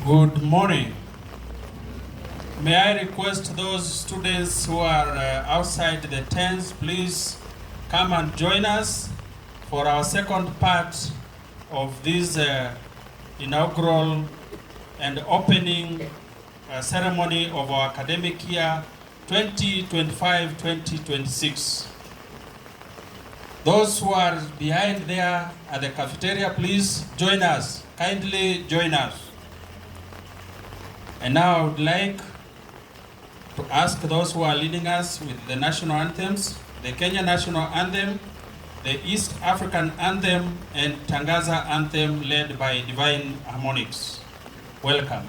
Good morning. May I request those students who are outside the tents, please come and join us for our second part of this inaugural and opening ceremony of our academic year 2025-2026. Those who are behind there at the cafeteria, please join us. Kindly join us. And now I would like to ask those who are leading us with the national anthems, the Kenya National Anthem, the East African Anthem, and Tangaza Anthem led by Divine Harmonics. Welcome.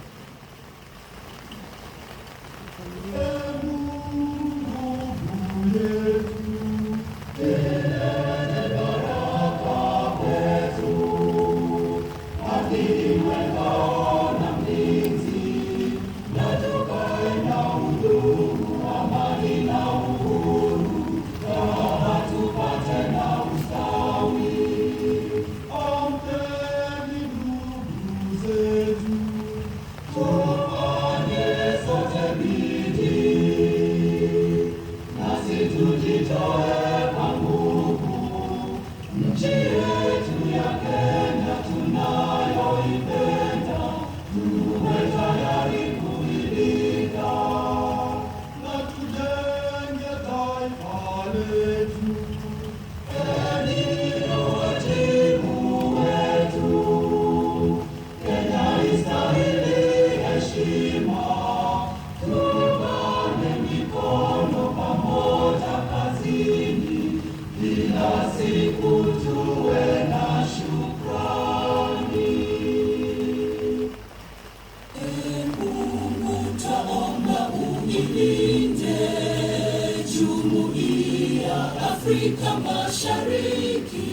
Afrika Mashariki,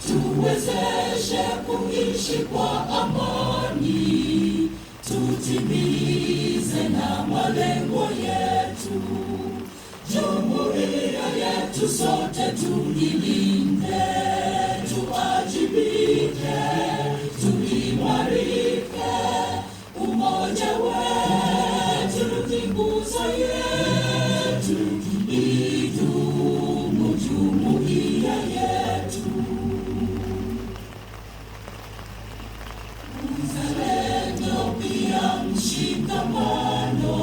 tuwezeshe kuishi kwa amani, tutimize na malengo yetu. Jumuiya yetu sote tuilinde, tuajibike, tuimarike, umoja wetu ni nguzo yetu, idumu jumuiya yetu. Uzalendo pia mshikamano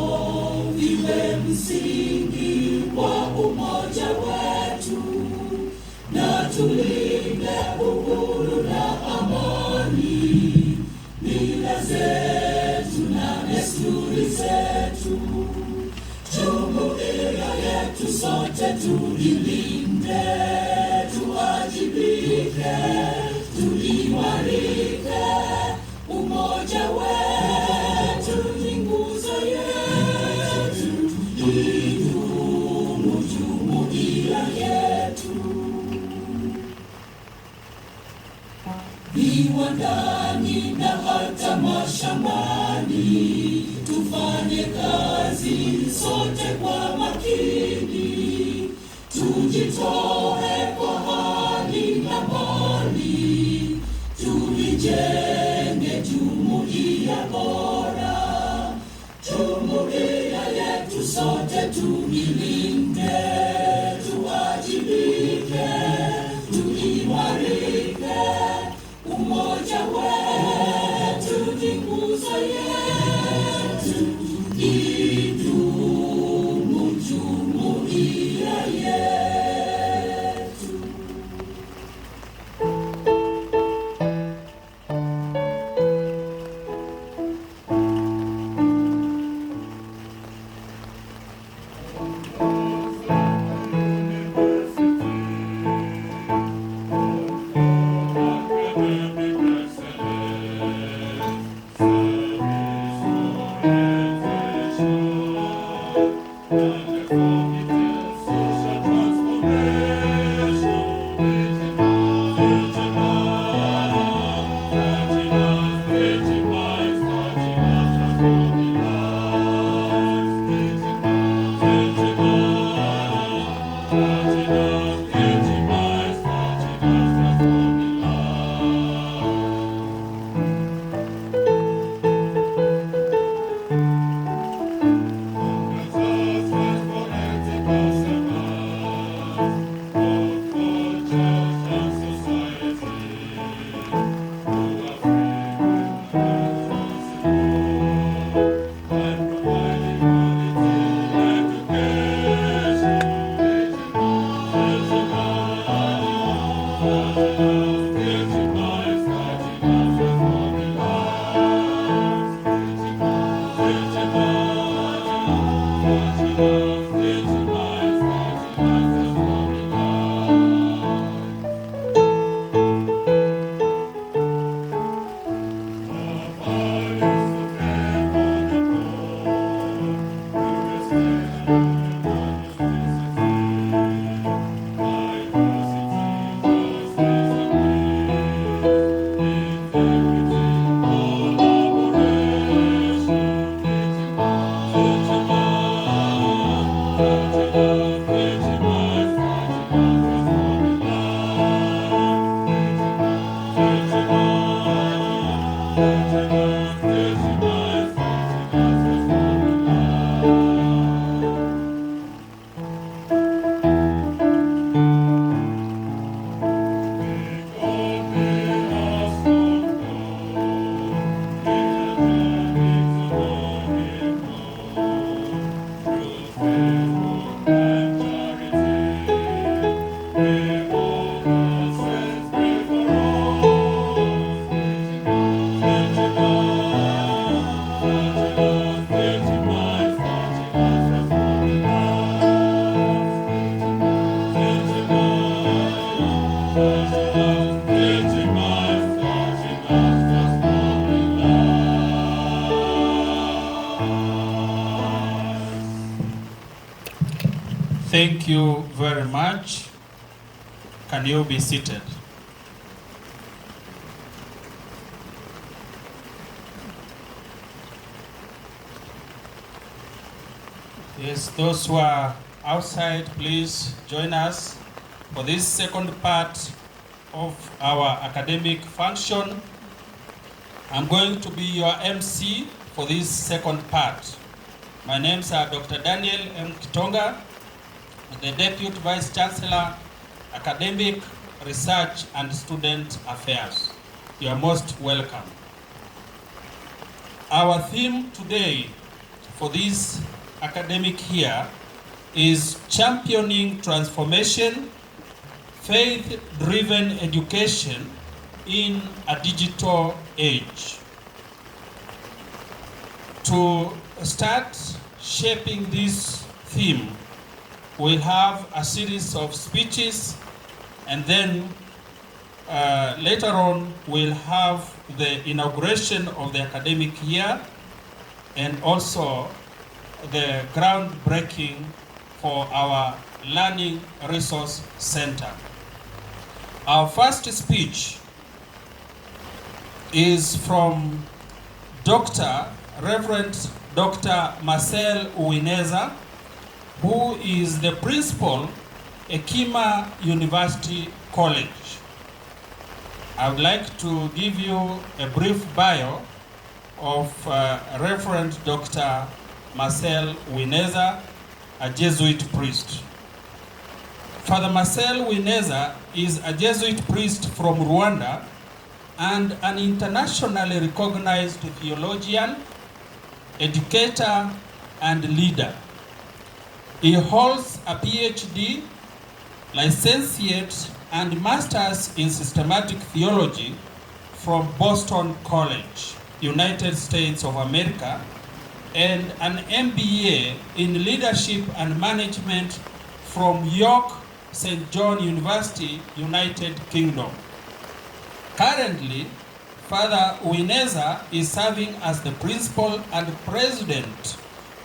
viwe msingi wa umoja wetu, na tulinde uhuru na amani, mila zetu na desturi zetu. Jumuiya yetu sote tuilinde, tuajibike, tuimarike, umoja wetu ni nguzo yetu, idumu jumuiya yetu. Viwandani na hata mashambani, tufanye kazi sote kwa makini, tujitoe kwa hali na mali, tulijenge jumuiya bora. Jumuiya yetu sote tuilinde, tuajibike, tuimarike, umoja wetu ni nguzo yetu, idumu jumuiya yetu. Thank you very much. Can you be seated? Yes, those who are outside, please join us for this second part of our academic function. I'm going to be your MC for this second part. My name's Dr. Daniel M. Kitonga, the Deputy Vice Chancellor, Academic, Research and Student Affairs. You are most welcome. Our theme today for this academic year is championing transformation, faith-driven education in a digital age. To start shaping this theme, we'll have a series of speeches, and then later on we'll have the inauguration of the academic year and also the groundbreaking for our Learning Resource Center. Our first speech is from Reverend Dr. Marcel Uwineza, who is the principal Hekima University College. I would like to give you a brief bio of Reverend Dr. Marcel Uwineza, a Jesuit priest. Father Marcel Uwineza is a Jesuit priest from Rwanda and an internationally recognized theologian, educator, and leader. He holds a PhD, licentiate, and master's in systematic theology from Boston College, United States of America, and an MBA in leadership and management from York St. John University, United Kingdom. Currently, Father Uwineza is serving as the principal and president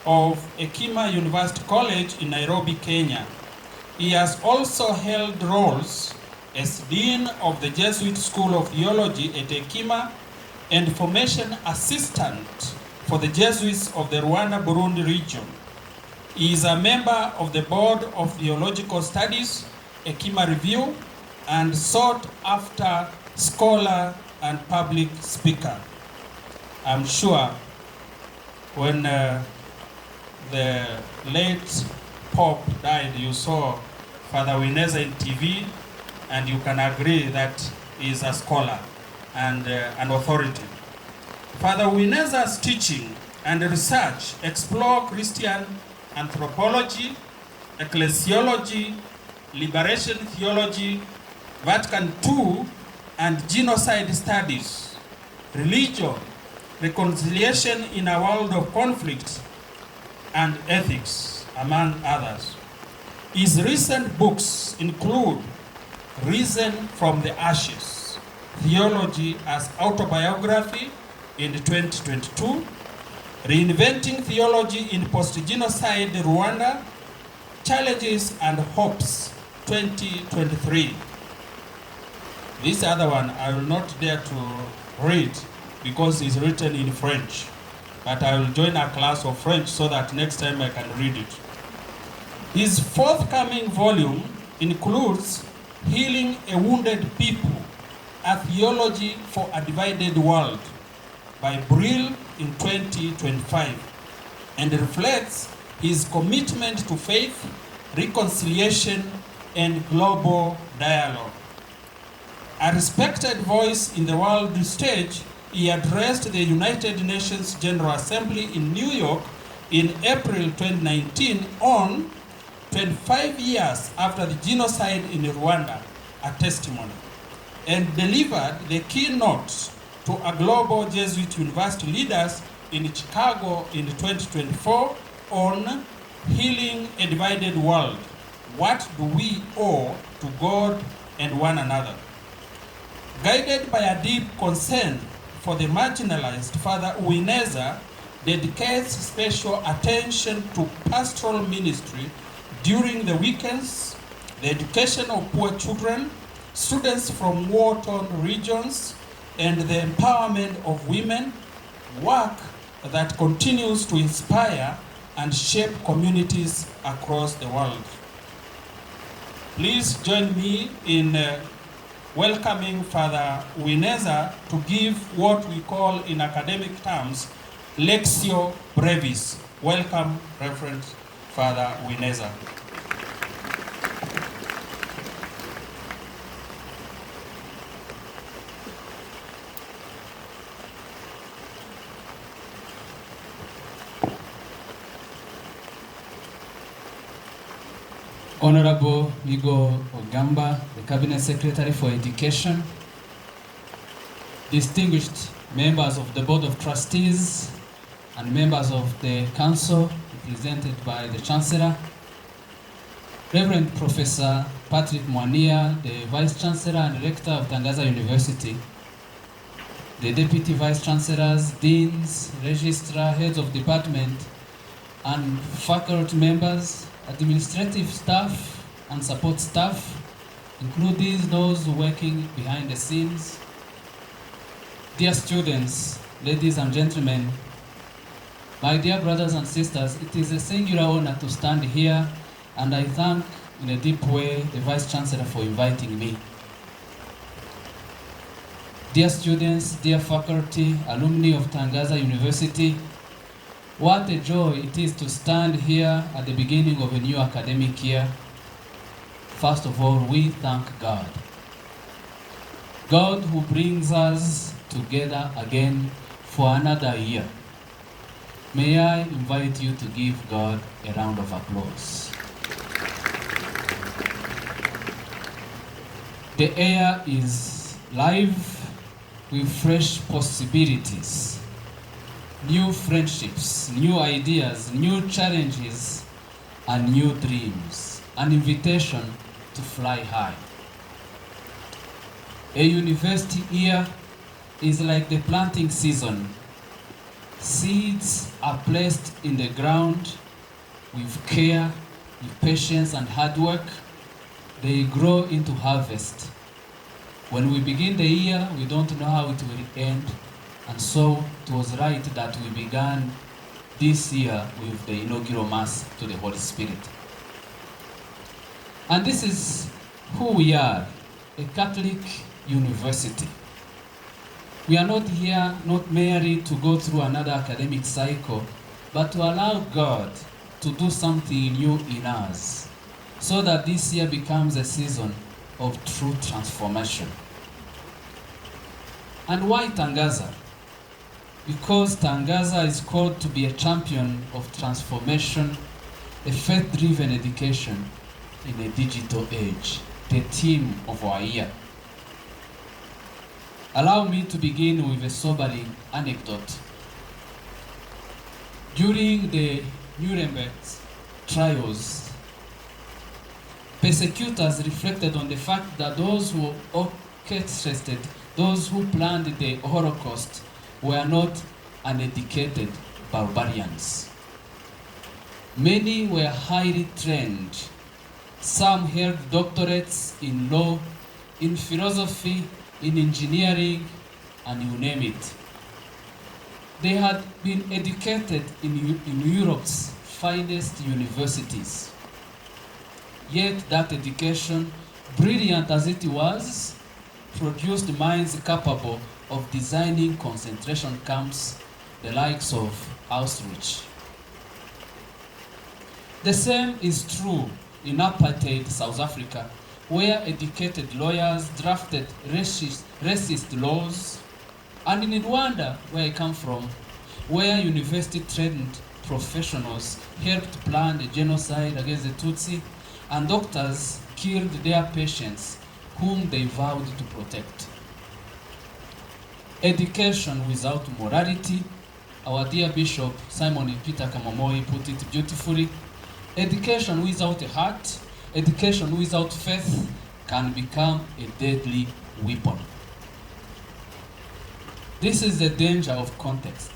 of Hekima University College in Nairobi, Kenya. He has also held roles as Dean of the Jesuit School of Theology at Hekima and Formation Assistant for the Jesuits of the Rwanda-Burundi region. He is a member of the Board of Theological Studies, Hekima Review, and sought after scholar and public speaker. I'm sure when the late Pope died, you saw Father Uwineza in TV, and you can agree that he is a scholar and an authority. Father Uwineza's teaching and research explore Christian anthropology, ecclesiology, liberation theology, Vatican II, and genocide studies, religion, reconciliation in a world of conflict, and ethics, among others. His recent books include Risen from the Ashes, Theology as Autobiography in 2022, Reinventing Theology in Post-Genocide Rwanda, Challenges and Hopes 2023. This other one I will not dare to read because it's written in French, but I will join a class of French so that next time I can read it. His forthcoming volume includes Healing a Wounded People, a Theology for a Divided World by Brill in 2025, and reflects his commitment to faith, reconciliation, and global dialogue. A respected voice in the world stage, he addressed the United Nations General Assembly in New York in April 2019 on 25 years after the genocide in Rwanda, a testimony, and delivered the keynote to a global Jesuit university leaders in Chicago in 2024 on Healing a Divided World. What do we owe to God and one another? Guided by a deep concern for the marginalized, Father Uwineza dedicates special attention to pastoral ministry During the weekends, the education of poor children, students from war-torn regions, and the empowerment of women, work that continues to inspire and shape communities across the world. Please join me in welcoming Father Wineza to give what we call in academic terms, Lectio Brevis. Welcome, Reverend Father Wineza. Honorable Igor Magamba, the Cabinet Secretary for Education, distinguished members of the Board of Trustees and members of the Council, represented by the Chancellor, Reverend Professor Patrick Mwania, the Vice Chancellor and Rector of Tangaza University, the Deputy Vice Chancellors, Deans, Registrar, Heads of Department, and faculty members, administrative staff and support staff, including those working behind the scenes. Dear students, ladies and gentlemen, my dear brothers and sisters, it is a singular honor to stand here, and I thank in a deep way the Vice Chancellor for inviting me. Dear students, dear faculty, alumni of Tangaza University, what a joy it is to stand here at the beginning of a new academic year. First of all, we thank God. God who brings us together again for another year. May I invite you to give God a round of applause. The air is live with fresh possibilities. New friendships, new ideas, new challenges, and new dreams. An invitation to fly high. A university year is like the planting season. Seeds are placed in the ground with care, with patience and hard work. They grow into harvest. When we begin the year, we don't know how it will end. And so it was right that we began this year with the inaugural Mass to the Holy Spirit. And this is who we are, a Catholic university. We are not here, not merely to go through another academic cycle, but to allow God to do something new in us, so that this year becomes a season of true transformation. And why Tangaza? Because Tangaza is called to be a champion of transformation, a faith-driven education in a digital age, the theme of our year. Allow me to begin with a sobering anecdote. During the Nuremberg trials, persecutors reflected on the fact that those who orchestrated, those who planned the Holocaust, were not uneducated barbarians. Many were highly trained. Some held doctorates in law, in philosophy, in engineering, and you name it. They had been educated in Europe's finest universities. Yet that education, brilliant as it was, produced minds capable of designing concentration camps, the likes of Auschwitz. The same is true in apartheid South Africa, where educated lawyers drafted racist laws, and in Rwanda, where I come from, where university-trained professionals helped plan the genocide against the Tutsi, and doctors killed their patients whom they vowed to protect. Education without morality, our dear Bishop Simon Peter Kamamoi put it beautifully. Education without a heart, education without faith can become a deadly weapon. This is the danger of context.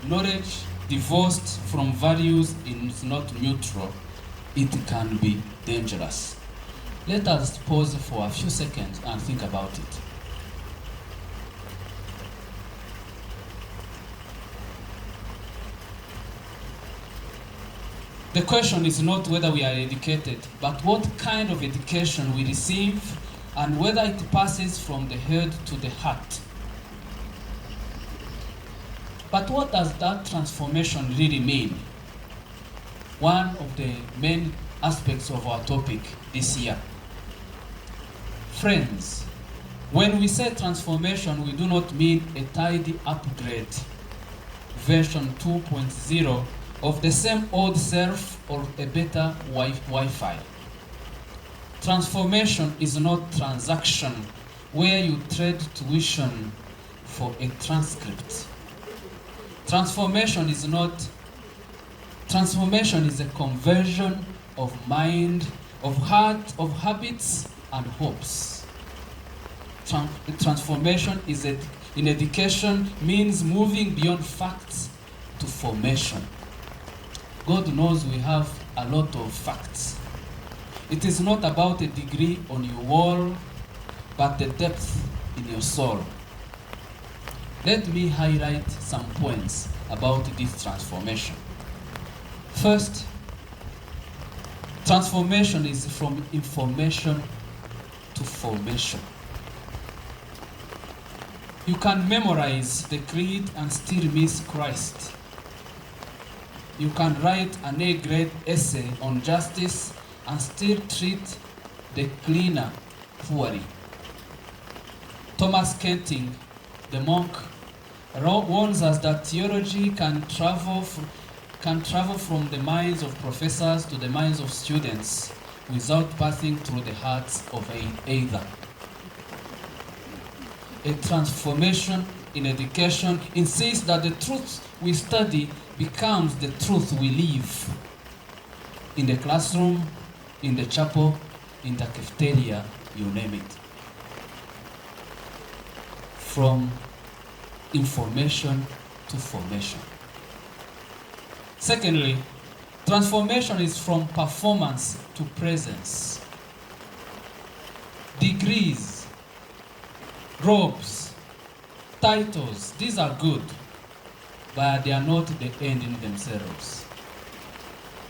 Knowledge divorced from values is not neutral. it can be dangerous. Let us pause for a few seconds and think about it. The question is not whether we are educated, but what kind of education we receive and whether it passes from the head to the heart. But what does that transformation really mean? One of the main aspects of our topic this year. Friends, when we say transformation, we do not mean a tidy upgrade, version 2.0 of the same old self or a better Wi-Fi. Transformation is not transaction where you trade tuition for a transcript. Transformation is a conversion of mind, of heart, of habits and hopes. Transformation in education means moving beyond facts to formation. God knows we have a lot of facts. It is not about a degree on your wall, but the depth in your soul. Let me highlight some points about this transformation. First, transformation is from information to formation. You can memorize the creed and still miss Christ. You can write an A-grade essay on justice and still treat the cleaner poorly. Thomas Kenting, the monk, warns us that theology can travel from the minds of professors to the minds of students without passing through the hearts of either. A transformation in education insists that the truth we study becomes the truth we live. In the classroom, in the chapel, in the cafeteria, you name it. From information to formation. Secondly, transformation is from performance to presence. Degrees, robes, titles, these are good, but they are not the end in themselves.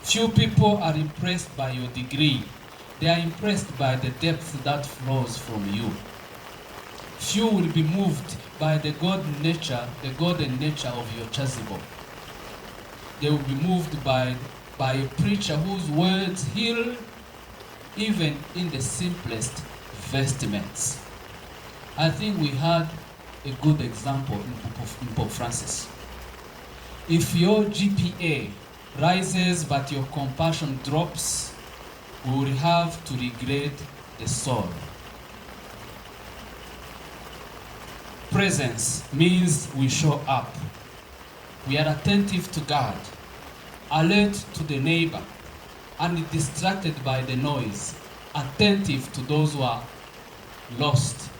Few people are impressed by your degree. They are impressed by the depth that flows from you. Few will be moved by the golden nature of your chasuble. They will be moved by a preacher whose words heal even in the simplest vestments. I think we had a good example in Pope Francis. If your GPA rises but your compassion drops, we will have to regret the soul. Presence means we show up. We are attentive to God, alert to the neighbor, undistracted by the noise, attentive to those who are lost.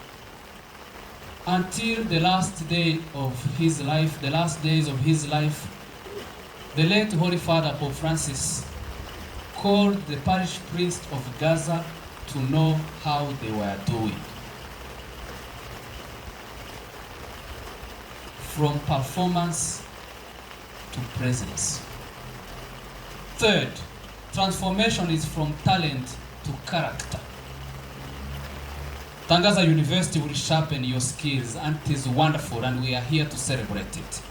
Until the last days of his life, the late Holy Father Pope Francis called the parish priest of Gaza to know how they were doing. From performance to presence. Third, transformation is from talent to character. Tangaza University will sharpen your skills, and it is wonderful, and we are here to celebrate it.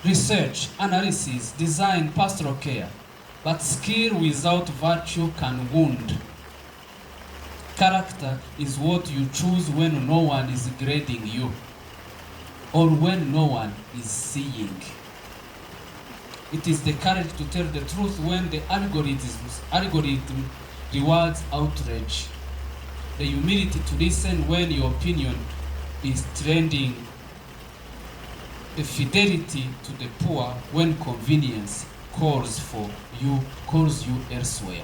Research, analysis, design, pastoral care, but skill without virtue can wound. Character is what you choose when no one is grading you, or when no one is seeing. It is the courage to tell the truth when the algorithm rewards outrage. The humility to listen when your opinion is trending. The fidelity to the poor when convenience calls you elsewhere.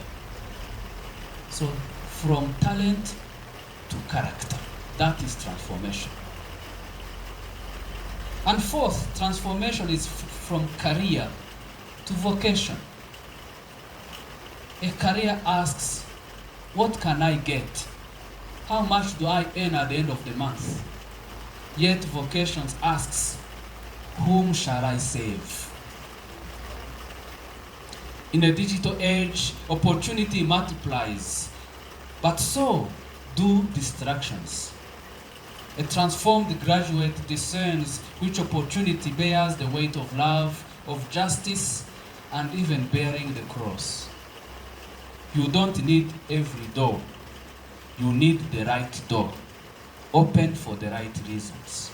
So from talent to character, that is transformation. And fourth, transformation is from career to vocation. A career asks, what can I get? How much do I earn at the end of the month? Yet vocations asks, whom shall I save? In a digital age, opportunity multiplies, but so do distractions. A transformed graduate discerns which opportunity bears the weight of love, of justice, and even bearing the cross. You don't need every door. You need the right door, open for the right reasons.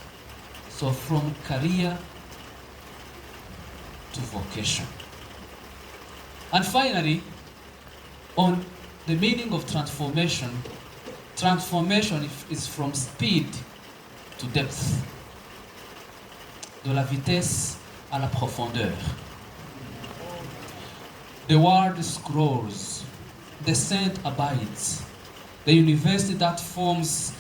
So from career to vocation. And finally, on the meaning of transformation, transformation is from speed to depth, de la vitesse à la profondeur. The word scrolls, the scent abides. The university that forms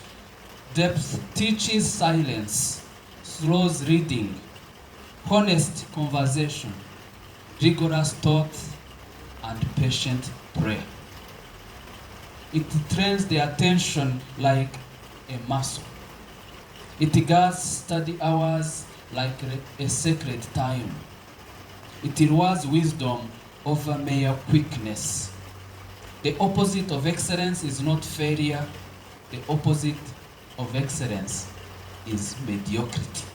depth teaches silence, slows reading, honest conversation, rigorous thought, and patient prayer. It trains the attention like a muscle. It guards study hours like a sacred time. It rewards wisdom over mere quickness. The opposite of excellence is not failure. The opposite of excellence is mediocrity.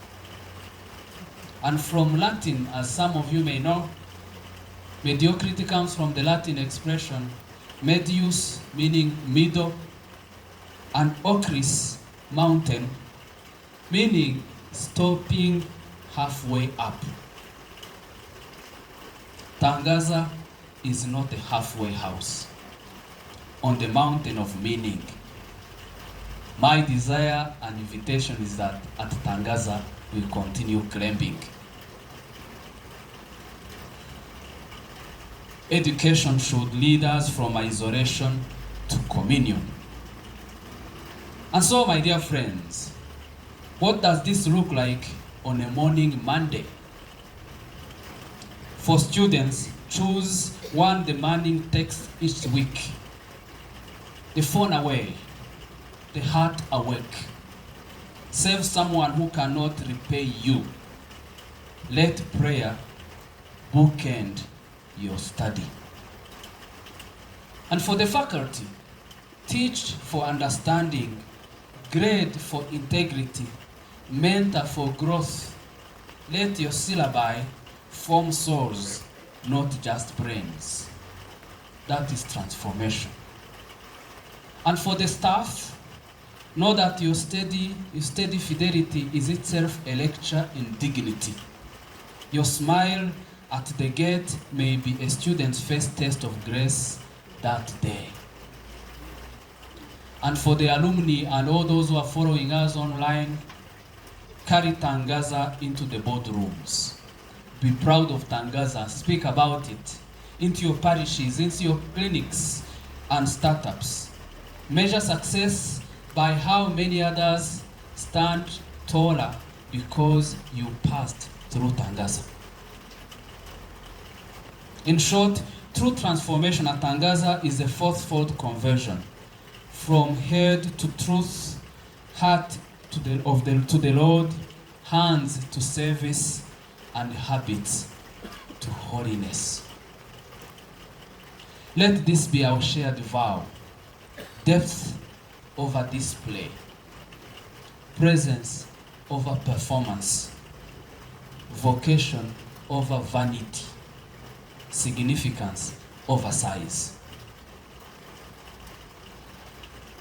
And from Latin, as some of you may know, mediocrity comes from the Latin expression medius, meaning middle, and ocris, mountain, meaning stopping halfway up. Tangaza is not a halfway house on the mountain of meaning. My desire and invitation is that at Tangaza we continue climbing. Education should lead us from isolation to communion. And so, my dear friends, what does this look like on a morning Monday? For students, choose one demanding text each week. The phone away, the heart awake. Save someone who cannot repay you. Let prayer bookend your study. And for the faculty, teach for understanding, grade for integrity, mentor for growth. Let your syllabi form souls, not just brains. That is transformation. And for the staff, know that your steady fidelity is itself a lecture in dignity. Your smile at the gate may be a student's first test of grace that day. And for the alumni and all those who are following us online, carry Tangaza into the boardrooms. Be proud of Tangaza, speak about it, into your parishes, into your clinics and startups. Measure success by how many others stand taller because you passed through Tangaza. In short, true transformation at Tangaza is a fourfold conversion, from head to truth, heart to the Lord, hands to service, and habits to holiness. Let this be our shared vow: depth over display, presence over performance, vocation over vanity, significance over size.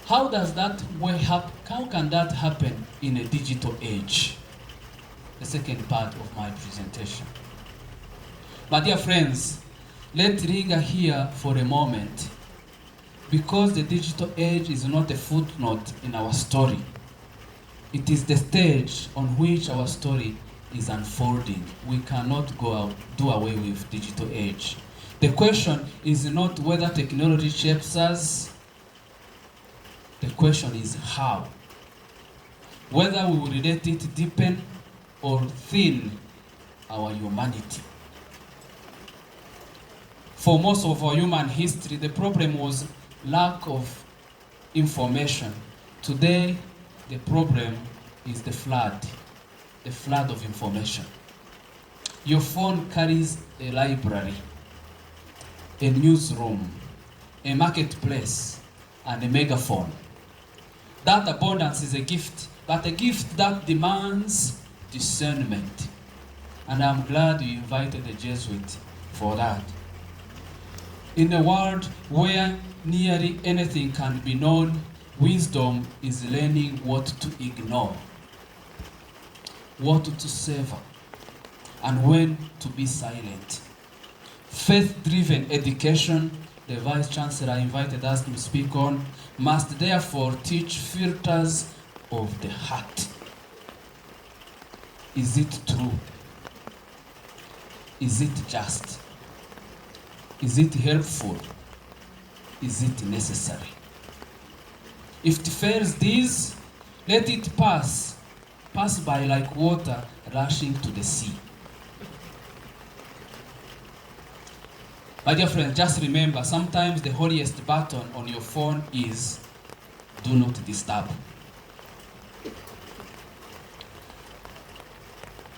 How can that happen in a digital age? The second part of my presentation. My dear friends, let's linger here for a moment, because the digital age is not a footnote in our story. It is the stage on which our story is unfolding. We cannot do away with digital age. The question is not whether technology shapes us. The question is how. Whether we will let it deepen or thin our humanity. For most of our human history, the problem was lack of information. Today, the problem is the flood of information. Your phone carries a library, a newsroom, a marketplace, and a megaphone. That abundance is a gift, but a gift that demands discernment. And I'm glad you invited a Jesuit for that. In a world where nearly anything can be known, wisdom is learning what to ignore, what to savor, and when to be silent. Faith-driven education, the Vice Chancellor invited us to speak on, must therefore teach filters of the heart. Is it true? Is it just? Is it helpful? Is it necessary? If it fails these, let it pass by like water rushing to the sea. My dear friends, just remember, sometimes the holiest button on your phone is do not disturb.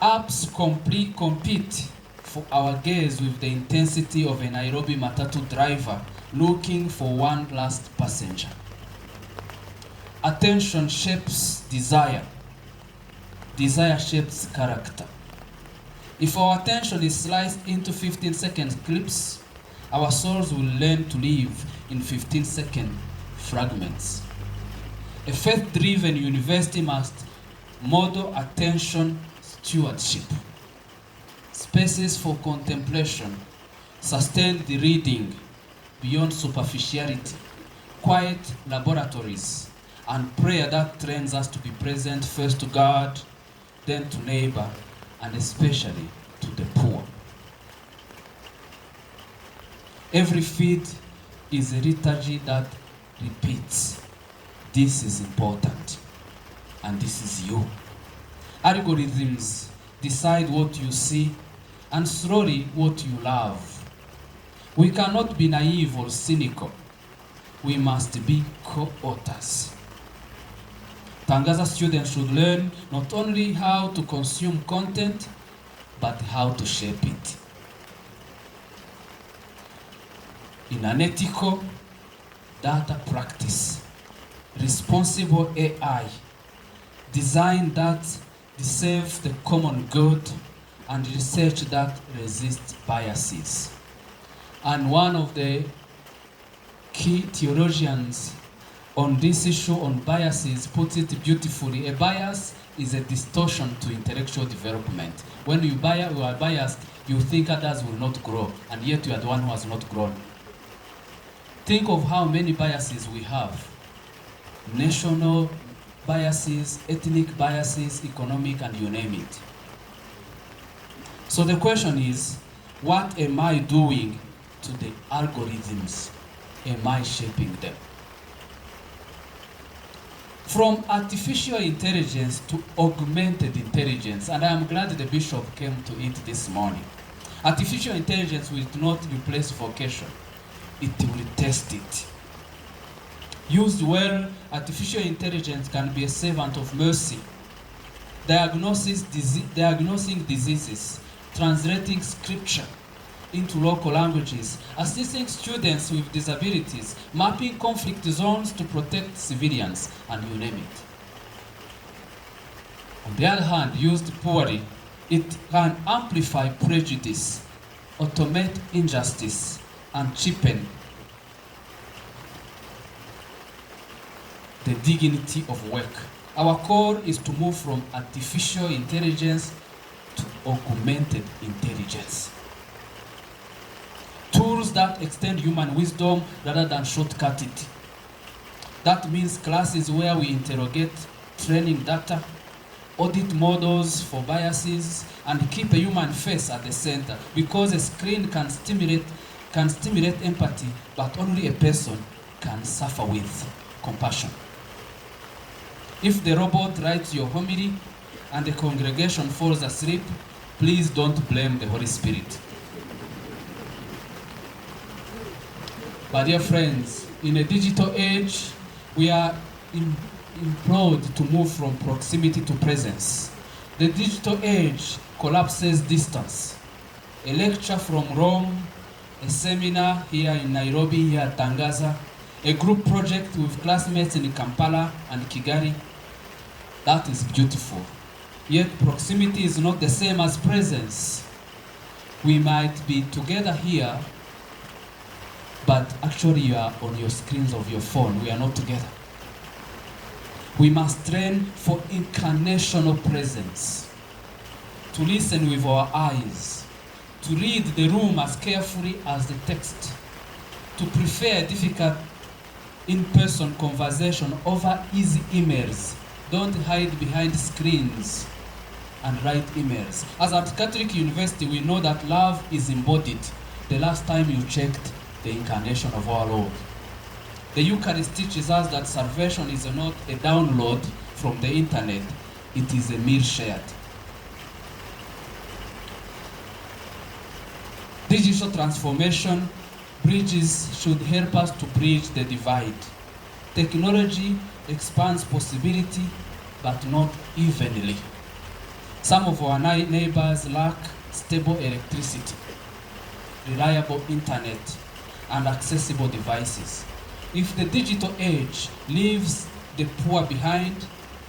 Apps compete for our gaze with the intensity of a Nairobi matatu driver looking for one last passenger. Attention shapes desire. Desire shapes character. If our attention is sliced into 15-second clips, our souls will learn to live in 15-second fragments. A faith-driven university must model attention stewardship. Spaces for contemplation, sustained reading beyond superficiality, quiet laboratories, and prayer that trains us to be present first to God, then to neighbor, and especially to the poor. Every feed is a liturgy that repeats. This is important, and this is you. Algorithms decide what you see, and slowly what you love. We cannot be naive or cynical. We must be co-authors. Tangaza students should learn not only how to consume content, but how to shape it. In an ethical data practice, responsible AI, design that serves the common good, and research that resists biases. And one of the key theologians on this issue on biases puts it beautifully. A bias is a distortion to intellectual development. When you are biased, you think others will not grow, and yet you are the one who has not grown. Think of how many biases we have. National biases, ethnic biases, economic, and you name it. So the question is, what am I doing to the algorithms? Am I shaping them? From artificial intelligence to augmented intelligence, and I am glad the bishop came to it this morning. Artificial intelligence will not replace vocation. It will test it. Used well, artificial intelligence can be a servant of mercy, diagnosing diseases, translating scripture into local languages, assisting students with disabilities, mapping conflict zones to protect civilians, and you name it. On the other hand, used poorly, it can amplify prejudice, automate injustice, and cheapen the dignity of work. Our call is to move from artificial intelligence to augmented intelligence. Tools that extend human wisdom rather than shortcut it. That means classes where we interrogate training data, audit models for biases, and keep a human face at the center, because a screen can stimulate empathy, but only a person can suffer with compassion. If the robot writes your homily and the congregation falls asleep, please don't blame the Holy Spirit. But dear friends, in a digital age, we are implored to move from proximity to presence. The digital age collapses distance. A lecture from Rome, a seminar here in Nairobi, here at Tangaza, a group project with classmates in Kampala and Kigali. That is beautiful. Yet proximity is not the same as presence. We might be together here, but actually you are on your screens of your phone. We are not together. We must train for incarnational presence, to listen with our eyes, to read the room as carefully as the text, to prefer difficult in-person conversation over easy emails. Don't hide behind screens and write emails. As at Catholic University, we know that love is embodied the last time you checked the incarnation of our Lord. The Eucharist teaches us that salvation is not a download from the internet, it is a meal shared. Digital transformation bridges should help us to bridge the divide. Technology expands possibility, but not evenly. Some of our neighbors lack stable electricity, reliable internet, and accessible devices. If the digital age leaves the poor behind,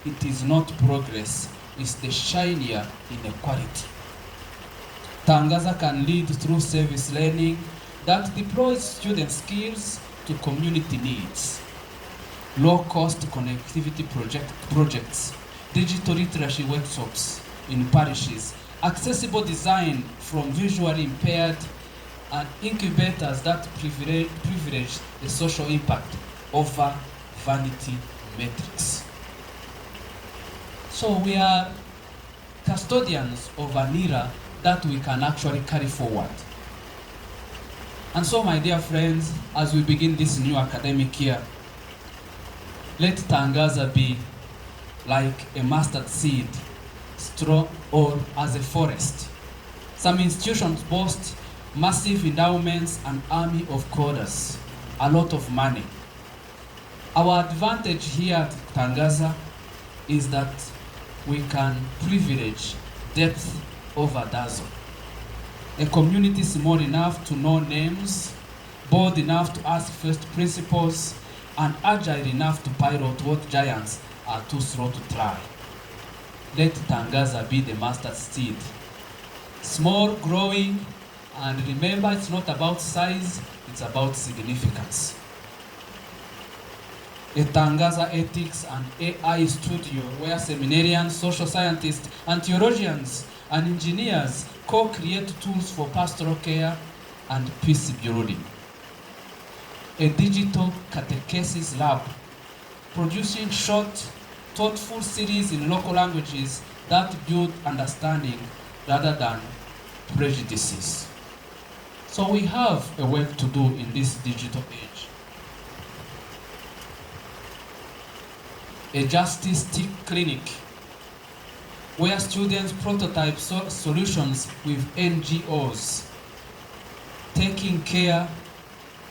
it is not progress, it's the shinier inequality. Tangaza can lead through service learning that deploys student skills to community needs. Low-cost connectivity projects, digital literacy workshops in parishes, accessible design from visually impaired, and incubators that privilege the social impact over vanity metrics. So we are custodians of an era that we can actually carry forward. And so, my dear friends, as we begin this new academic year, let Tangaza be like a mustard seed, strong or as a forest. Some institutions boast massive endowments, an army of coders, a lot of money. Our advantage here at Tangaza is that we can privilege depth over dazzle. A community small enough to know names, bold enough to ask first principles, and agile enough to pilot what giants are too slow to try. Let Tangaza be the mustard seed. Small, growing, and remember, it's not about size, it's about significance. A Tangaza Ethics and AI studio where seminarians, social scientists, and theologians and engineers co-create tools for pastoral care and peace building. A digital catechesis lab producing short, thoughtful series in local languages that build understanding rather than prejudices. So we have a work to do in this digital age. A justice tech clinic where students prototype solutions with NGOs, taking care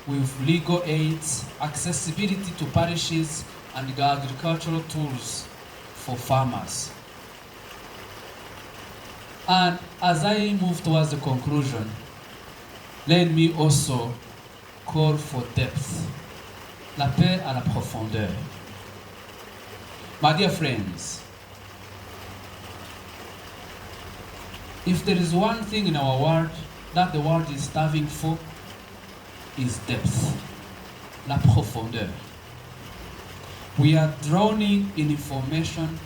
with legal aids, accessibility to parishes, and agricultural tools for farmers. And as I move towards the conclusion, let me also call for depth, l'appel à la profondeur. My dear friends, if there is one thing in our world that the world is starving for, is depth, la profondeur. We are drowning in information,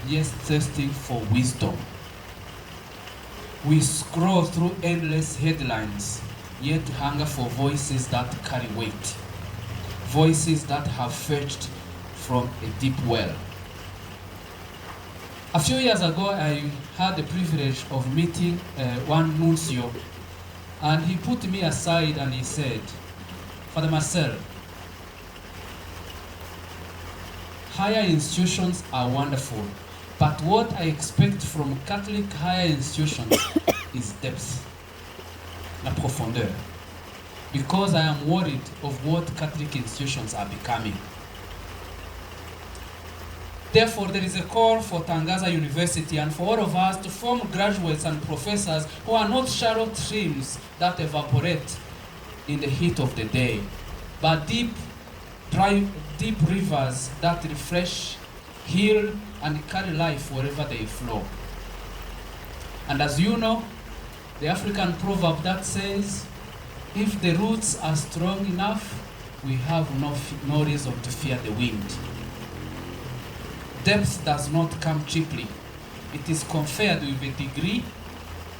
yet thirsting for wisdom. We scroll through endless headlines, yet hunger for voices that carry weight, voices that have fetched from a deep well. A few years ago, I had the privilege of meeting one nuncio, and he put me aside and he said, Father Marcel, higher institutions are wonderful, but what I expect from Catholic higher institutions is depth, la profondeur. because I am worried of what Catholic institutions are becoming. Therefore, there is a call for Tangaza University and for all of us to form graduates and professors who are not shallow streams that evaporate in the heat of the day, but deep rivers that refresh, heal, and carry life wherever they flow. And as you know, the African proverb that says, if the roots are strong enough, we have no reason to fear the wind. Depth does not come cheaply. It is conferred with a degree.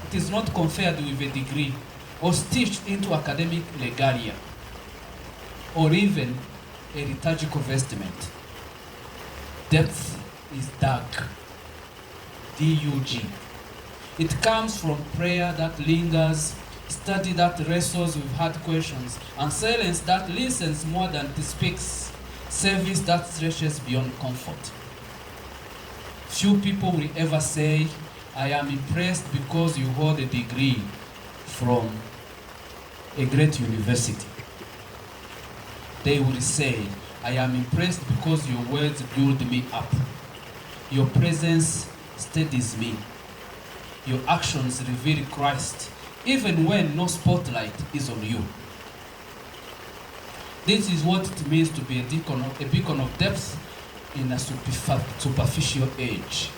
It is not conferred with a degree or stitched into academic regalia or even a liturgical vestment. Depth is dark. D-U-G. It comes from prayer that lingers, study that wrestles with hard questions, and silence that listens more than it speaks, service that stretches beyond comfort. Few people will ever say, I am impressed because you hold a degree from a great university. They will say, I am impressed because your words build me up. Your presence steadies me. Your actions reveal Christ, even when no spotlight is on you. This is what it means to be a beacon of depth in a superficial age.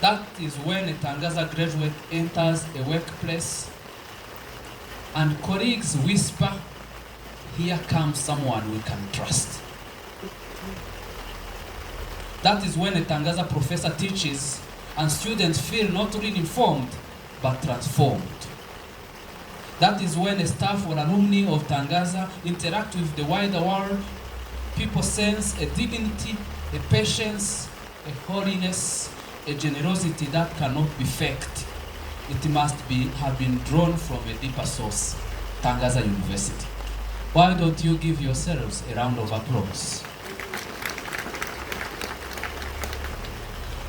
That is when a Tangaza graduate enters a workplace and colleagues whisper, here comes someone we can trust. That is when a Tangaza professor teaches and students feel not only informed, but transformed. That is when a staff or alumni of Tangaza interact with the wider world. People sense a dignity, a patience, a holiness, a generosity that cannot be faked. It must have been drawn from a deeper source, Tangaza University. Why don't you give yourselves a round of applause?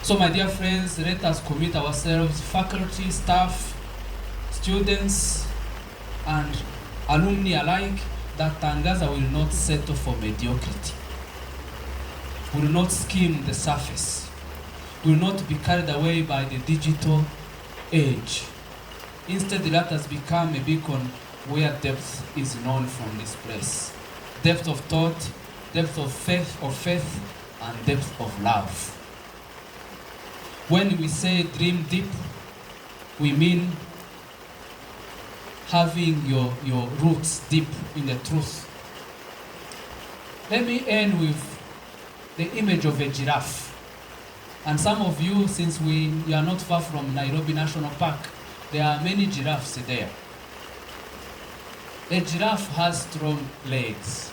So my dear friends, let us commit ourselves, faculty, staff, students, and alumni alike, that Tangaza will not settle for mediocrity, will not skim the surface, will not be carried away by the digital age. Instead, let us become a beacon where depth is known from this place. Depth of thought, depth of faith, and depth of love. When we say dream deep, we mean having your roots deep in the truth. Let me end with the image of a giraffe. And some of you, since you are not far from Nairobi National Park, there are many giraffes there. A giraffe has strong legs.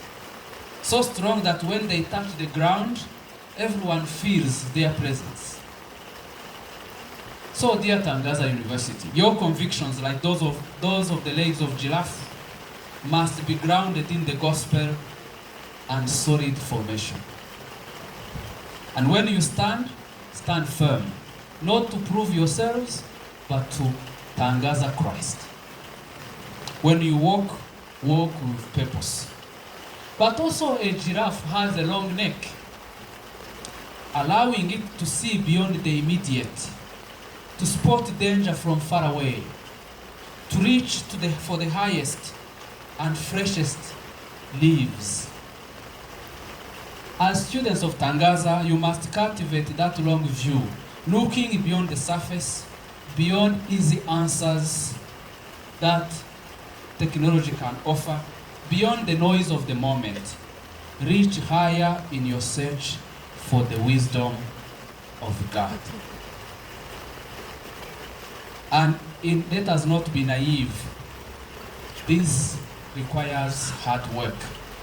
So strong that when they touch the ground, everyone feels their presence. So, dear Tangaza University, your convictions, like those of the legs of giraffe, must be grounded in the gospel and solid formation. And when you stand firm, not to prove yourselves, but to Tangaza Christ. When you walk with purpose. But also a giraffe has a long neck, allowing it to see beyond the immediate, to spot danger from far away, to reach for the highest and freshest leaves. As students of Tangaza, you must cultivate that long view, looking beyond the surface, beyond easy answers that technology can offer, beyond the noise of the moment. Reach higher in your search for the wisdom of God. And let us not be naive. This requires hard work.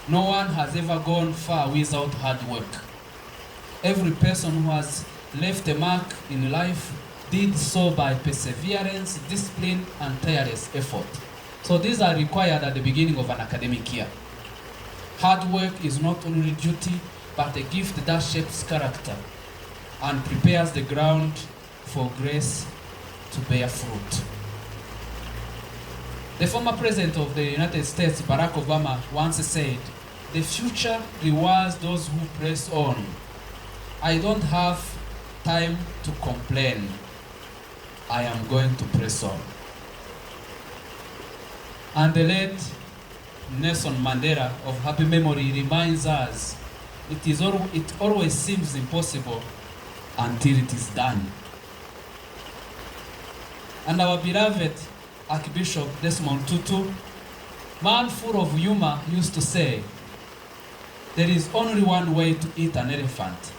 No one has ever gone far without hard work. Every person who has left a mark in life did so by perseverance, discipline, and tireless effort. So these are required at the beginning of an academic year. Hard work is not only duty, but a gift that shapes character and prepares the ground for grace to bear fruit. The former president of the United States, Barack Obama, once said, "The future rewards those who press on." I don't have time to complain. I am going to press on. And the late Nelson Mandela of happy memory reminds us, it always seems impossible until it is done. And our beloved Archbishop Desmond Tutu, man full of humor, used to say, "There is only one way to eat an elephant,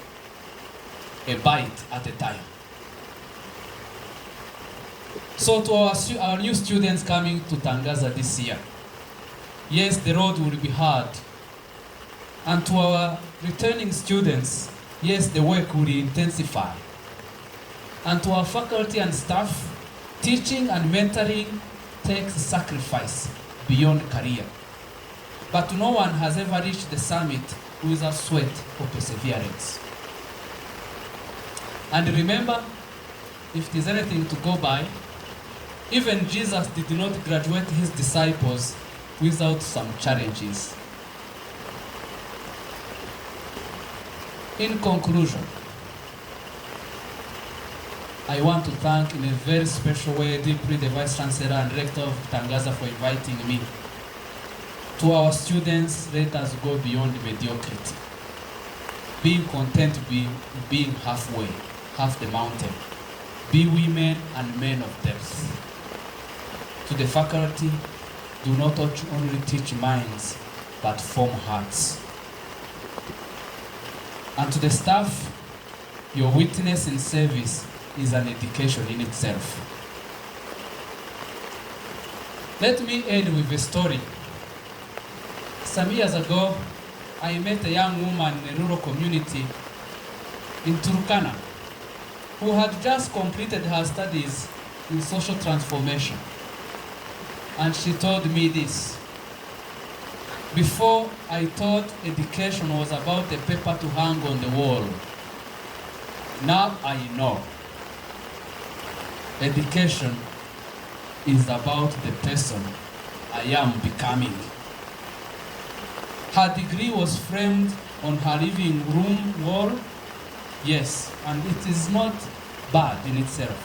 a bite at a time." So to our new students coming to Tangaza this year, yes, the road will be hard. And to our returning students, yes, the work will intensify. And to our faculty and staff, teaching and mentoring takes sacrifice beyond career. But no one has ever reached the summit without sweat or perseverance. And remember, if there's anything to go by, even Jesus did not graduate his disciples without some challenges. In conclusion, I want to thank in a very special way deeply the Vice Chancellor and Rector of Tangaza for inviting me. To our students, let us go beyond mediocrity. Being content being halfway, half the mountain. Be women and men of depth. To the faculty, do not only teach minds, but form hearts. And to the staff, your witness in service is an education in itself. Let me end with a story. Some years ago, I met a young woman in a rural community in Turkana who had just completed her studies in social transformation. And she told me this: "Before, I thought education was about a paper to hang on the wall. Now I know. Education is about the person I am becoming." Her degree was framed on her living room wall. Yes, and it is not bad in itself.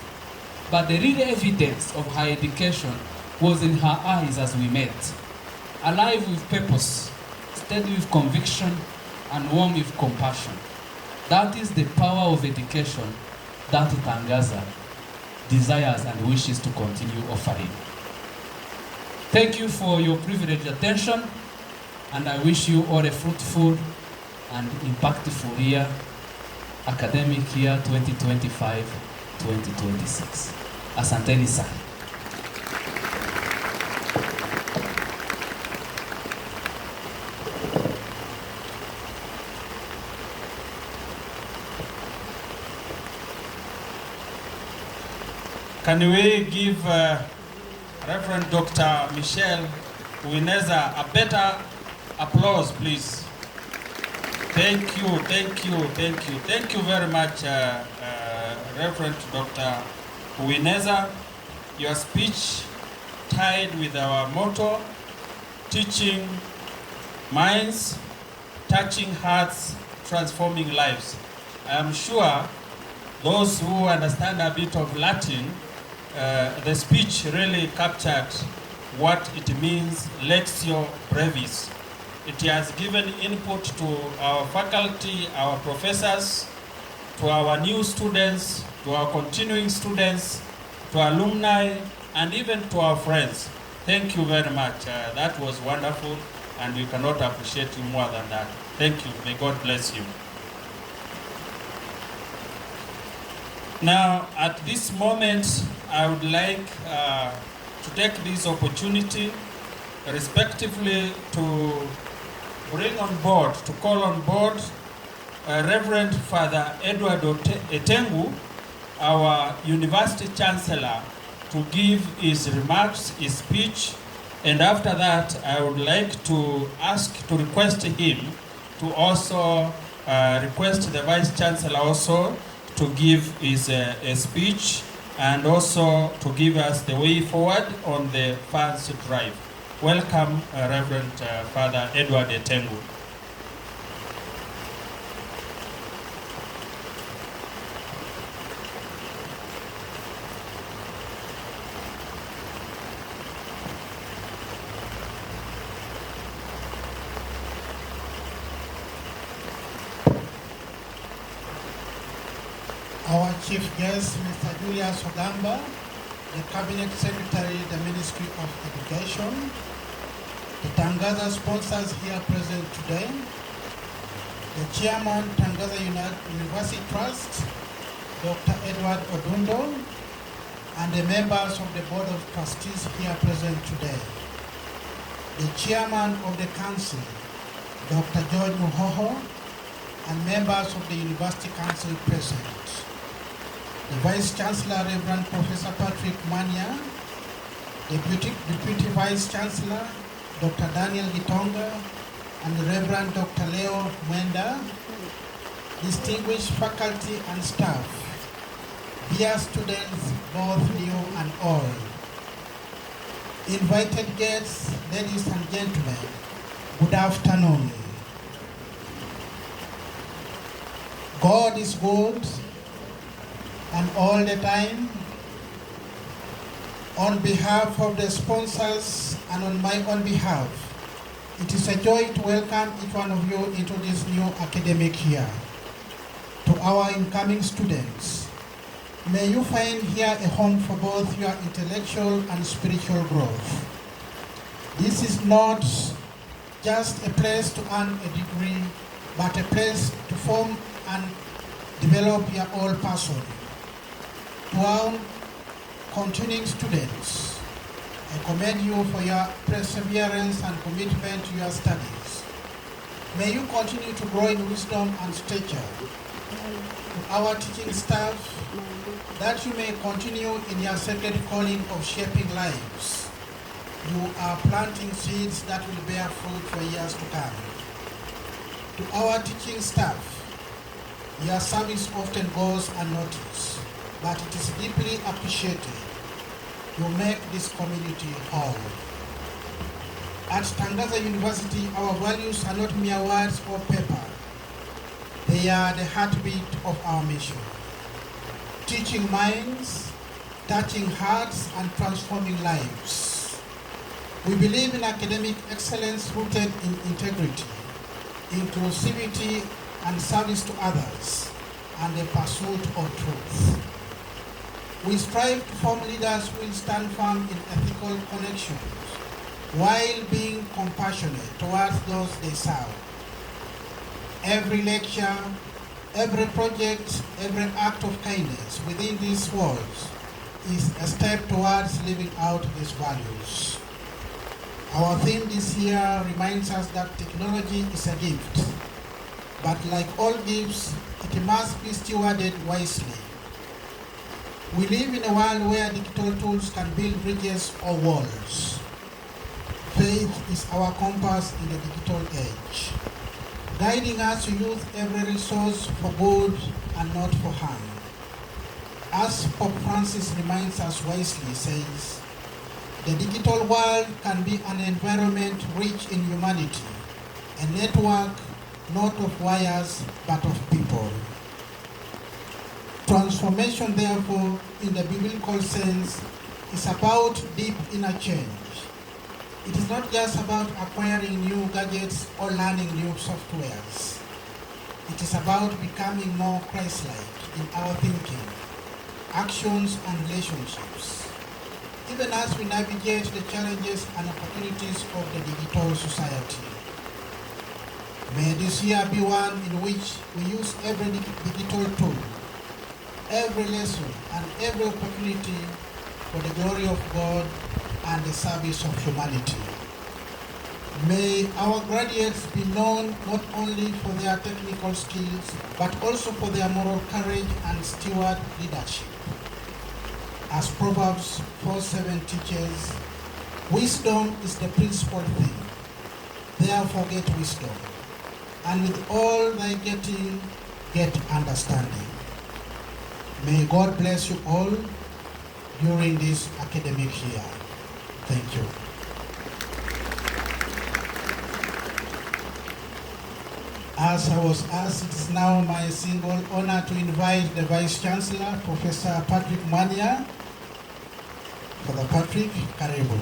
But the real evidence of her education was in her eyes as we met. Alive with purpose, steady with conviction, and warm with compassion. That is the power of education that Tangaza desires and wishes to continue offering. Thank you for your privileged attention, and I wish you all a fruitful and impactful year, academic year 2025-2026. Asanteni sana. Can we give Reverend Dr. Michelle Uineza a better applause, please? Thank you, thank you, thank you. Thank you very much, Reverend Dr. Uineza. Your speech tied with our motto, teaching minds, touching hearts, transforming lives. I am sure those who understand a bit of Latin, the speech really captured what it means, lectio brevis. It has given input to our faculty, our professors, to our new students, to our continuing students, to alumni, and even to our friends. Thank you very much. That was wonderful, and we cannot appreciate you more than that. Thank you. May God bless you. Now, at this moment, I would like to take this opportunity, respectively, to bring on board, to call on board Reverend Father Edward Etengu, our University Chancellor, to give his remarks, his speech, and after that, I would like to request him to also request the Vice Chancellor also to give his speech and also to give us the way forward on the funds drive. Welcome, Reverend Father Edward Etengu. Our chief guest, Mr. Julius Magamba, the Cabinet Secretary, the Ministry of Education, the Tangaza sponsors here present today, the Chairman, Tangaza University Trust, Dr. Edward Odundo, and the members of the Board of Trustees here present today, the Chairman of the Council, Dr. George Muhoho, and members of the University Council present, the Vice Chancellor, Reverend Professor Patrick Mwania, Deputy Vice Chancellor, Dr. Daniel Gitonga, and the Reverend Dr. Leo Mwenda, distinguished faculty and staff, dear students, both new and old, invited guests, ladies and gentlemen, good afternoon. God is good, and all the time. On behalf of the sponsors and on my own behalf, it is a joy to welcome each one of you into this new academic year. To our incoming students, may you find here a home for both your intellectual and spiritual growth. This is not just a place to earn a degree, but a place to form and develop your whole person. To our continuing students, I commend you for your perseverance and commitment to your studies. May you continue to grow in wisdom and stature. To our teaching staff, that you may continue in your sacred calling of shaping lives. You are planting seeds that will bear fruit for years to come. To our teaching staff, your service often goes unnoticed, but it is deeply appreciated. You make this community whole. At Tangaza University, our values are not mere words or paper. They are the heartbeat of our mission. Teaching minds, touching hearts, and transforming lives. We believe in academic excellence rooted in integrity, inclusivity, and service to others, and the pursuit of truth. We strive to form leaders who will stand firm in ethical connections while being compassionate towards those they serve. Every lecture, every project, every act of kindness within these walls is a step towards living out these values. Our theme this year reminds us that technology is a gift, but like all gifts, it must be stewarded wisely. We live in a world where digital tools can build bridges or walls. Faith is our compass in the digital age, guiding us to use every resource for good and not for harm. As Pope Francis reminds us wisely, says, the digital world can be an environment rich in humanity, a network not of wires but of people. Transformation, therefore, in the biblical sense, is about deep inner change. It is not just about acquiring new gadgets or learning new softwares. It is about becoming more Christ-like in our thinking, actions, and relationships, even as we navigate the challenges and opportunities of the digital society. May this year be one in which we use every digital tool, every lesson, and every opportunity for the glory of God and the service of humanity. May our graduates be known not only for their technical skills, but also for their moral courage and steward leadership. As Proverbs 4:7 teaches, wisdom is the principal thing. Therefore get wisdom, and with all thy getting, get understanding. May God bless you all, during this academic year. Thank you. As I was asked, it is now my single honor to invite the Vice Chancellor, Professor Patrick Mwania. Father Patrick, karibu.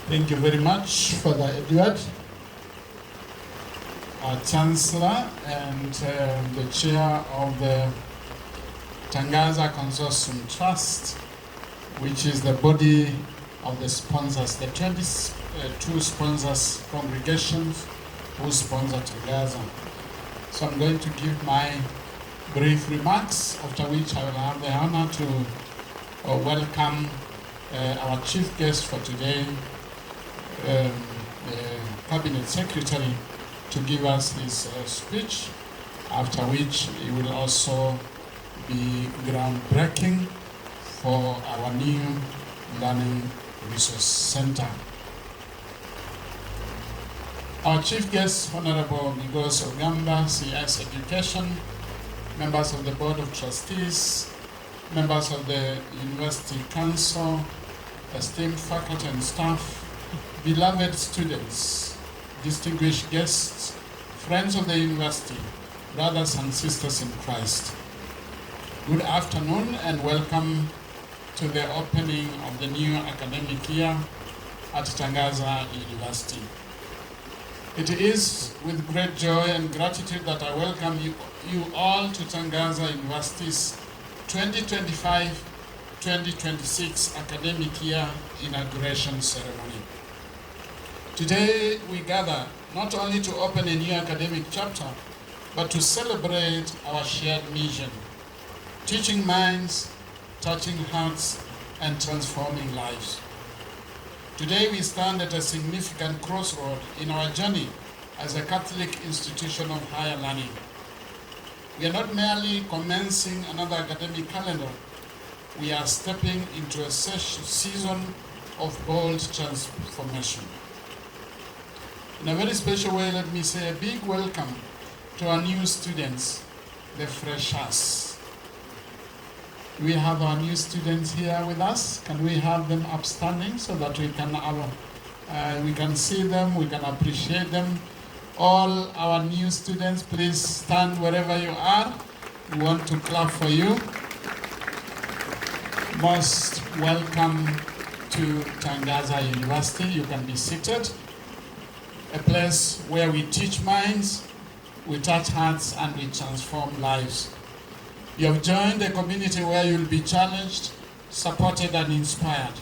Thank you very much, Father Edward, our Chancellor and the Chair of the Tangaza Consortium Trust, which is the body of the sponsors, the 22 sponsors congregations who sponsor Tangaza. So I'm going to give my brief remarks, after which I will have the honor to welcome our chief guest for today, the Cabinet Secretary, to give us his speech, after which he will also be groundbreaking for our new Learning Resource Center. Our chief guest, Honorable Magamba, Cs.Education, members of the Board of Trustees, members of the University Council, esteemed faculty and staff, beloved students, distinguished guests, friends of the university, brothers and sisters in Christ. Good afternoon and welcome to the opening of the new academic year at Tangaza University. It is with great joy and gratitude that I welcome you all to Tangaza University's 2025-2026 academic year inauguration ceremony. Today we gather not only to open a new academic chapter, but to celebrate our shared mission, teaching minds, touching hearts, and transforming lives. Today we stand at a significant crossroad in our journey as a Catholic institution of higher learning. We are not merely commencing another academic calendar, we are stepping into a season of bold transformation. In a very special way, let me say a big welcome to our new students, the freshers. We have our new students here with us. Can we have them upstanding so that we can see them, we can appreciate them. All our new students, please stand wherever you are. We want to clap for you. Most welcome to Tangaza University. You can be seated. A place where we teach minds, we touch hearts, and we transform lives. You have joined a community where you'll be challenged, supported, and inspired.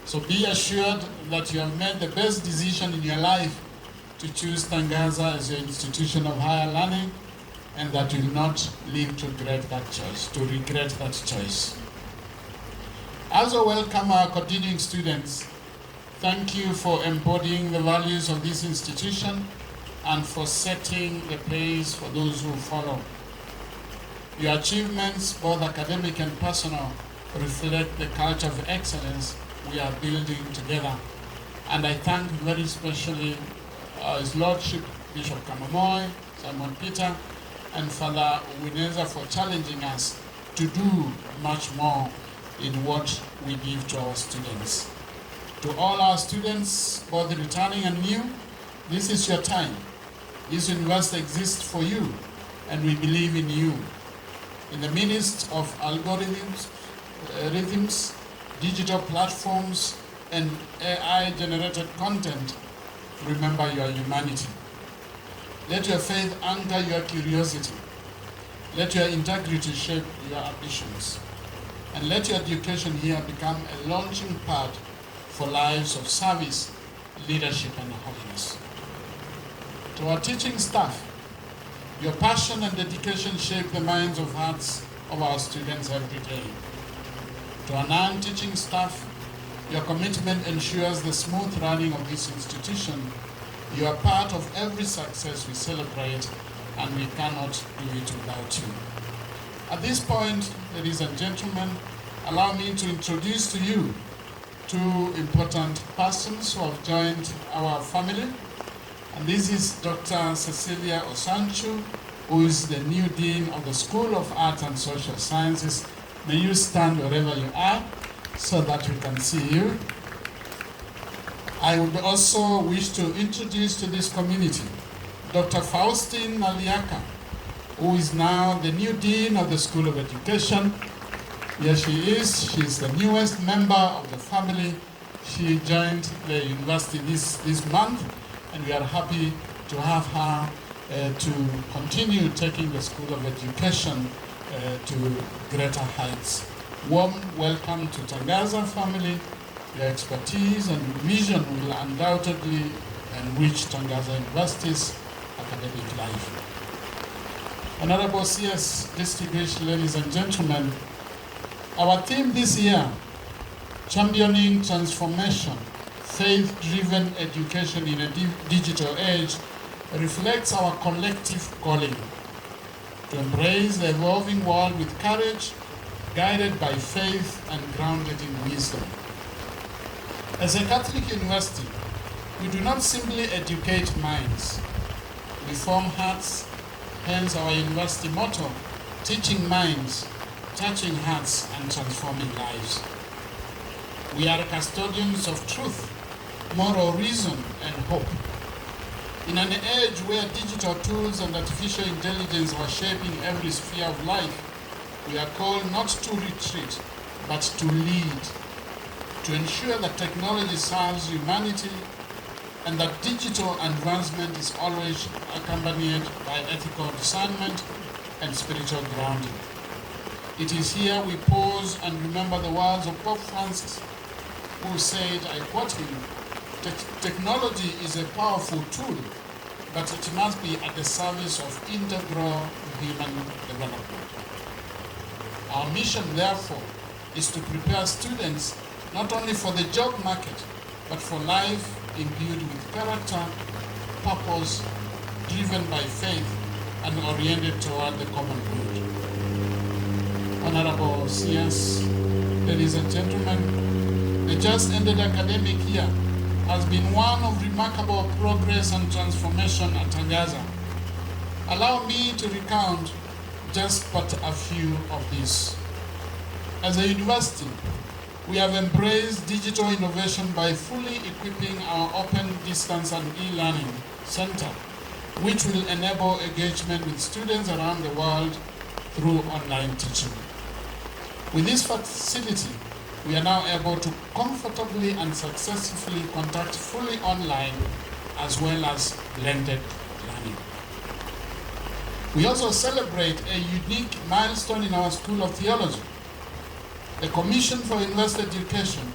So be assured that you have made the best decision in your life to choose Tangaza as your institution of higher learning, and that you will not live to regret that choice. I also welcome our continuing students. Thank you for embodying the values of this institution and for setting the pace for those who follow. Your achievements, both academic and personal, reflect the culture of excellence we are building together. And I thank very especially His Lordship, Bishop Kamamoy, Simon Peter, and Father Wineza for challenging us to do much more in what we give to our students. To all our students, both returning and new, this is your time. This university exists for you, and we believe in you. In the midst of algorithms, rhythms, digital platforms, and AI-generated content, remember your humanity. Let your faith anchor your curiosity. Let your integrity shape your ambitions. And let your education here become a launching pad for lives of service, leadership, and holiness. To our teaching staff, your passion and dedication shape the minds and hearts of our students every day. To our non-teaching staff, your commitment ensures the smooth running of this institution. You are part of every success we celebrate, and we cannot do it without you. At this point, ladies and gentlemen, allow me to introduce to you two important persons who have joined our family. And this is Dr. Cecilia Osanchu, who is the new Dean of the School of Art and Social Sciences. May you stand wherever you are so that we can see you. I would also wish to introduce to this community Dr. Faustine Naliaka, who is now the new Dean of the School of Education. Here she is. She is the newest member of the family. She joined the university this month, and we are happy to have her to continue taking the School of Education to greater heights. Warm welcome to Tangaza family. Your expertise and vision will undoubtedly enrich Tangaza University's academic life. Honorable CS, distinguished ladies and gentlemen, our theme this year, championing transformation, faith-driven education in a digital age, reflects our collective calling to embrace the evolving world with courage, guided by faith and grounded in wisdom. As a Catholic university, we do not simply educate minds, we form hearts, hence our university motto, teaching minds, touching hearts, and transforming lives. We are custodians of truth, moral reason, and hope. In an age where digital tools and artificial intelligence are shaping every sphere of life, we are called not to retreat, but to lead, to ensure that technology serves humanity and that digital advancement is always accompanied by ethical discernment and spiritual grounding. It is here we pause and remember the words of Pope Francis, who said, I quote him, technology is a powerful tool, but it must be at the service of integral human development. Our mission, therefore, is to prepare students not only for the job market, but for life imbued with character, purpose, driven by faith, and oriented toward the common good. Honorable CS, ladies and gentlemen, the just ended academic year has been one of remarkable progress and transformation at Tangaza. Allow me to recount just but a few of these. As a university, we have embraced digital innovation by fully equipping our open distance and e-learning center, which will enable engagement with students around the world through online teaching. With this facility, we are now able to comfortably and successfully conduct fully online as well as blended learning. We also celebrate a unique milestone in our School of Theology. The Commission for University Education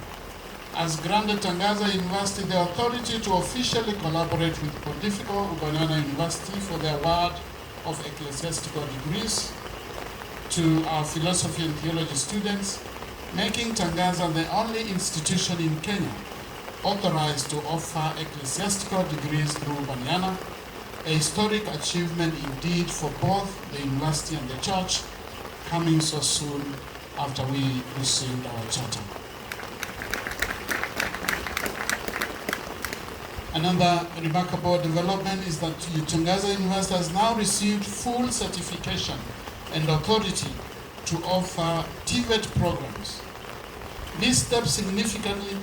has granted Tangaza University the authority to officially collaborate with Pontifical Urbaniana University for the award of ecclesiastical degrees to our philosophy and theology students, making Tangaza the only institution in Kenya authorized to offer ecclesiastical degrees through Urbaniana, a historic achievement indeed for both the university and the church, coming so soon after we received our charter. Another remarkable development is that Tangaza University has now received full certification and authority to offer TVET programs. This step significantly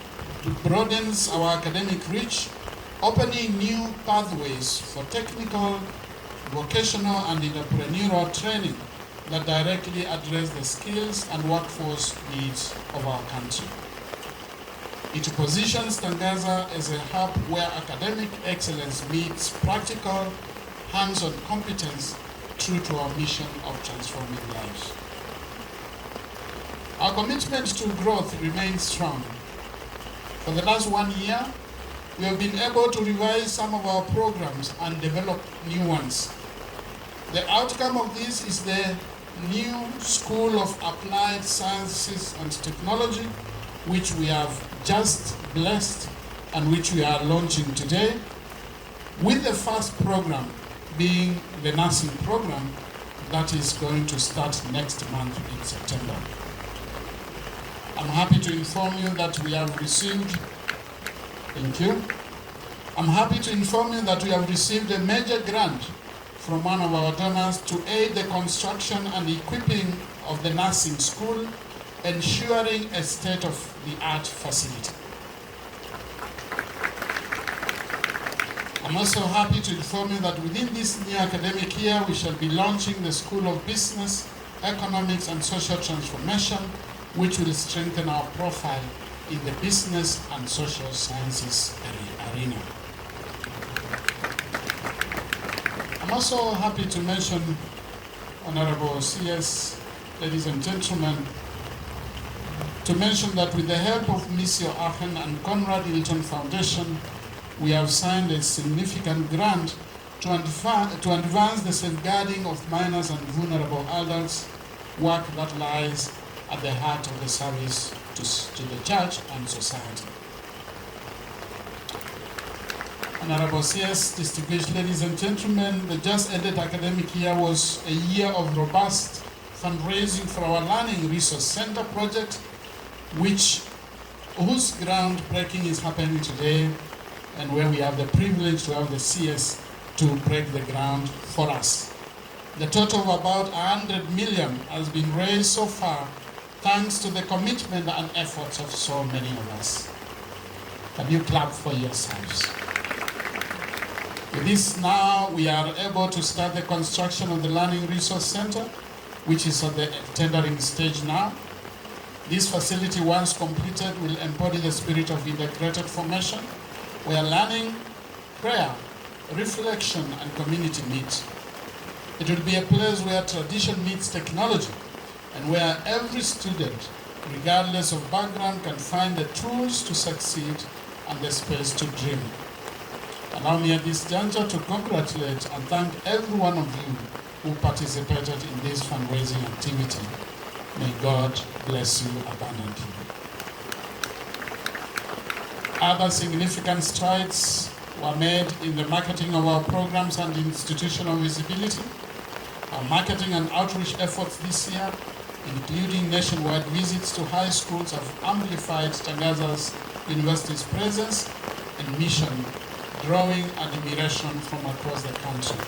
broadens our academic reach, opening new pathways for technical, vocational, and entrepreneurial training that directly address the skills and workforce needs of our country. It positions Tangaza as a hub where academic excellence meets practical, hands-on competence true to our mission of transforming lives. Our commitment to growth remains strong. For the last 1 year, we have been able to revise some of our programs and develop new ones. The outcome of this is the new School of Applied Sciences and Technology, which we have just blessed and which we are launching today, with the first program being the nursing program that is going to start next month in September. I'm happy to inform you that we have received, thank you. I'm happy to inform you that we have received a major grant from one of our donors to aid the construction and equipping of the nursing school, ensuring a state-of-the-art facility. I'm also happy to inform you that within this new academic year, we shall be launching the School of Business, Economics and Social Transformation, which will strengthen our profile in the business and social sciences arena. I'm also happy to mention, Honorable CS, ladies and gentlemen, to mention that with the help of Missio Aachen and Conrad Hilton Foundation, we have signed a significant grant to advance the safeguarding of minors and vulnerable adults, work that lies at the heart of the service to the church and society. Honorable Cs.Education, ladies and gentlemen, the just ended academic year was a year of robust fundraising for our Learning Resource Center project, whose groundbreaking is happening today, and where we have the privilege to have the CS to break the ground for us. The total of about 100 million has been raised so far, thanks to the commitment and efforts of so many of us. Can you clap for yourselves? With this now, we are able to start the construction of the Learning Resource Center, which is at the tendering stage now. This facility, once completed, will embody the spirit of integrated formation, where learning, prayer, reflection, and community meet. It will be a place where tradition meets technology, and where every student, regardless of background, can find the tools to succeed and the space to dream. Allow me at this juncture to congratulate and thank every one of you who participated in this fundraising activity. May God bless you abundantly. Other significant strides were made in the marketing of our programs and institutional visibility. Our marketing and outreach efforts this year, including nationwide visits to high schools, have amplified Tangaza's university's presence and mission, drawing admiration from across the country.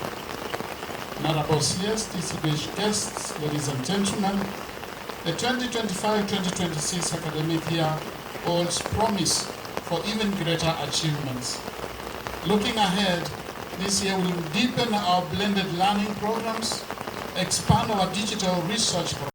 Honorable CS, distinguished guests, ladies and gentlemen, the 2025-2026 academic year holds promise for even greater achievements. Looking ahead, this year we will deepen our blended learning programs, expand our digital research programs,